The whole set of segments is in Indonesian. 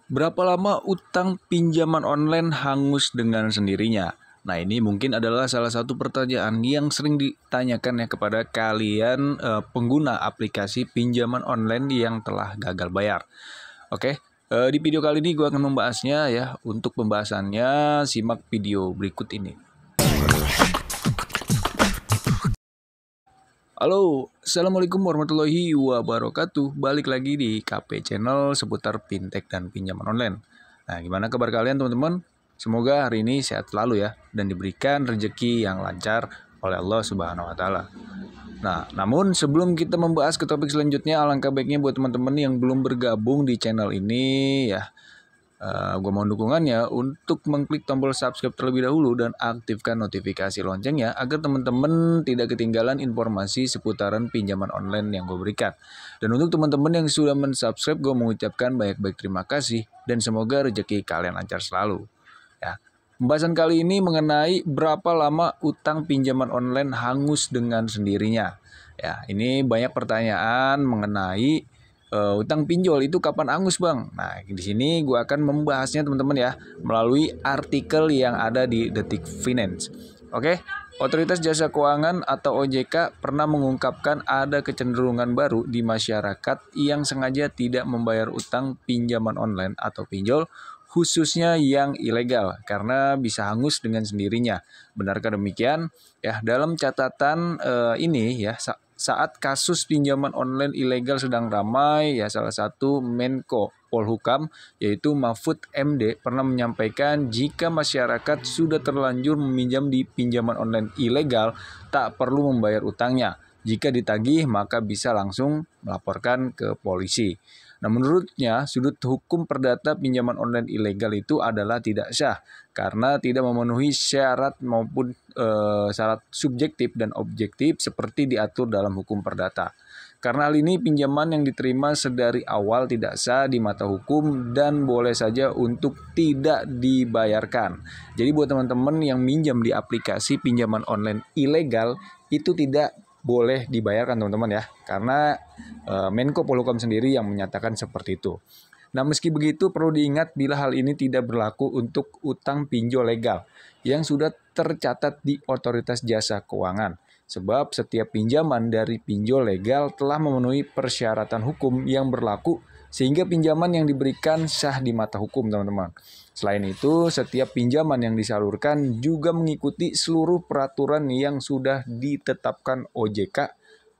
Berapa lama utang pinjaman online hangus dengan sendirinya? Nah, ini mungkin adalah salah satu pertanyaan yang sering ditanyakan ya kepada kalian pengguna aplikasi pinjaman online yang telah gagal bayar. Oke, di video kali ini gue akan membahasnya ya. Untuk pembahasannya, simak video berikut ini. Halo, Assalamualaikum warahmatullahi wabarakatuh. Balik lagi di KP Channel seputar fintech dan pinjaman online. Nah, gimana kabar kalian teman-teman? Semoga hari ini sehat selalu ya dan diberikan rezeki yang lancar oleh Allah Subhanahu wa taala. Nah, namun sebelum kita membahas ke topik selanjutnya, alangkah baiknya buat teman-teman yang belum bergabung di channel ini ya, gue mohon dukungannya untuk mengklik tombol subscribe terlebih dahulu dan aktifkan notifikasi loncengnya agar teman-teman tidak ketinggalan informasi seputaran pinjaman online yang gue berikan. Dan untuk teman-teman yang sudah mensubscribe, gue mengucapkan banyak-banyak terima kasih dan semoga rezeki kalian lancar selalu. Ya. Pembahasan kali ini mengenai berapa lama utang pinjaman online hangus dengan sendirinya. Ya, ini banyak pertanyaan mengenai utang pinjol itu kapan hangus bang? Nah di sini gue akan membahasnya teman-teman ya melalui artikel yang ada di Detik Finance. Oke, Otoritas Jasa Keuangan atau OJK pernah mengungkapkan ada kecenderungan baru di masyarakat yang sengaja tidak membayar utang pinjaman online atau pinjol, khususnya yang ilegal karena bisa hangus dengan sendirinya. Benarkah demikian? Ya, dalam catatan ini ya saat kasus pinjaman online ilegal sedang ramai, ya salah satu Menko Polhukam yaitu Mahfud MD pernah menyampaikan jika masyarakat sudah terlanjur meminjam di pinjaman online ilegal tak perlu membayar utangnya. Jika ditagih maka bisa langsung melaporkan ke polisi. Nah, menurutnya sudut hukum perdata pinjaman online ilegal itu adalah tidak sah karena tidak memenuhi syarat maupun syarat subjektif dan objektif seperti diatur dalam hukum perdata. Karena hal ini pinjaman yang diterima sedari awal tidak sah di mata hukum dan boleh saja untuk tidak dibayarkan. Jadi buat teman-teman yang minjam di aplikasi pinjaman online ilegal itu tidak boleh dibayarkan teman-teman ya, karena Menko Polhukam sendiri yang menyatakan seperti itu. Nah, meski begitu perlu diingat bila hal ini tidak berlaku untuk utang pinjol legal yang sudah tercatat di Otoritas Jasa Keuangan. Sebab setiap pinjaman dari pinjol legal telah memenuhi persyaratan hukum yang berlaku sehingga pinjaman yang diberikan sah di mata hukum teman-teman. Selain itu, setiap pinjaman yang disalurkan juga mengikuti seluruh peraturan yang sudah ditetapkan OJK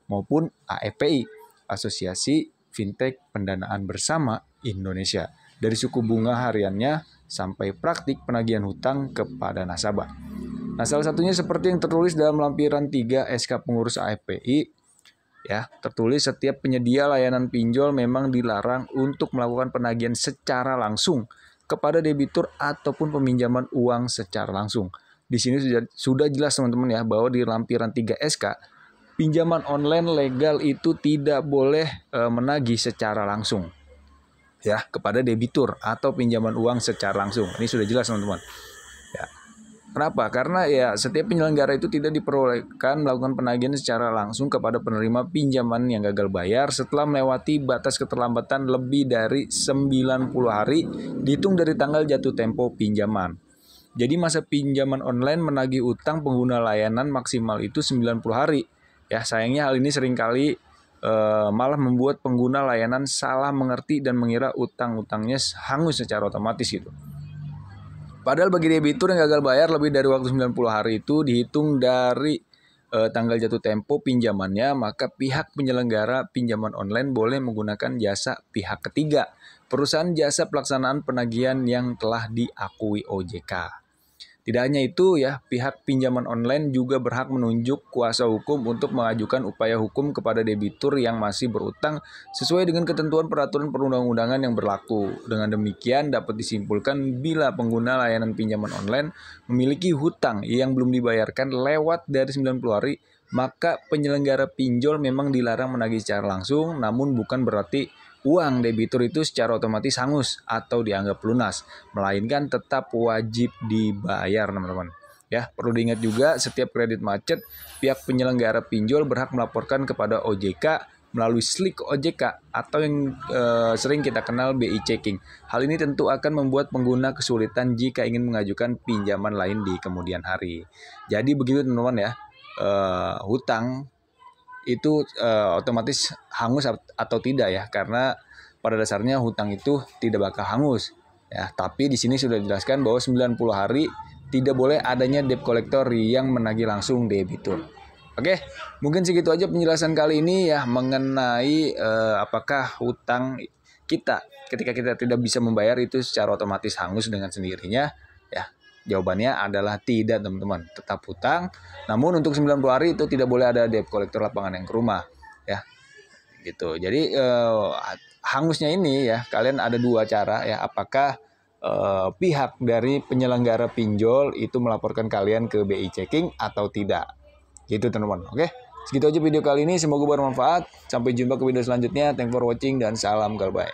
maupun AFPI, Asosiasi Fintech Pendanaan Bersama Indonesia, dari suku bunga hariannya sampai praktik penagihan hutang kepada nasabah. Nah, salah satunya seperti yang tertulis dalam lampiran 3 SK Pengurus AFPI, ya, tertulis setiap penyedia layanan pinjol memang dilarang untuk melakukan penagihan secara langsung kepada debitur ataupun peminjaman uang secara langsung. Di sini sudah jelas teman-teman ya bahwa di lampiran 3 SK pinjaman online legal itu tidak boleh menagih secara langsung ya kepada debitur atau pinjaman uang secara langsung. Ini sudah jelas teman-teman. Ya. Kenapa? Karena ya setiap penyelenggara itu tidak diperbolehkan melakukan penagihan secara langsung kepada penerima pinjaman yang gagal bayar setelah melewati batas keterlambatan lebih dari 90 hari dihitung dari tanggal jatuh tempo pinjaman. Jadi masa pinjaman online menagih utang pengguna layanan maksimal itu 90 hari. Ya, sayangnya hal ini seringkali malah membuat pengguna layanan salah mengerti dan mengira utang-utangnya hangus secara otomatis gitu. Padahal bagi debitur yang gagal bayar lebih dari waktu 90 hari itu dihitung dari tanggal jatuh tempo pinjamannya, maka pihak penyelenggara pinjaman online boleh menggunakan jasa pihak ketiga, perusahaan jasa pelaksanaan penagihan yang telah diakui OJK. Tidak hanya itu ya, pihak pinjaman online juga berhak menunjuk kuasa hukum untuk mengajukan upaya hukum kepada debitur yang masih berutang sesuai dengan ketentuan peraturan perundang-undangan yang berlaku. Dengan demikian dapat disimpulkan bila pengguna layanan pinjaman online memiliki hutang yang belum dibayarkan lewat dari 90 hari, maka penyelenggara pinjol memang dilarang menagih secara langsung, namun bukan berarti uang debitur itu secara otomatis hangus atau dianggap lunas, melainkan tetap wajib dibayar teman-teman. Ya, perlu diingat juga setiap kredit macet, pihak penyelenggara pinjol berhak melaporkan kepada OJK melalui slik OJK atau yang sering kita kenal BI checking. Hal ini tentu akan membuat pengguna kesulitan jika ingin mengajukan pinjaman lain di kemudian hari. Jadi begitu teman-teman ya, hutang itu otomatis hangus atau tidak ya, karena pada dasarnya hutang itu tidak bakal hangus ya, tapi di sini sudah dijelaskan bahwa 90 hari tidak boleh adanya debt collector yang menagih langsung debitur. Oke, mungkin segitu aja penjelasan kali ini ya mengenai apakah hutang kita ketika kita tidak bisa membayar itu secara otomatis hangus dengan sendirinya ya. Jawabannya adalah tidak teman-teman, tetap hutang. Namun untuk 90 hari itu tidak boleh ada debt collector lapangan yang ke rumah ya. Gitu. Jadi hangusnya ini ya kalian ada dua cara ya, apakah pihak dari penyelenggara pinjol itu melaporkan kalian ke BI checking atau tidak. Gitu teman-teman. Oke, segitu aja video kali ini, semoga bermanfaat. Sampai jumpa ke video selanjutnya. Thanks for watching dan salam galbay.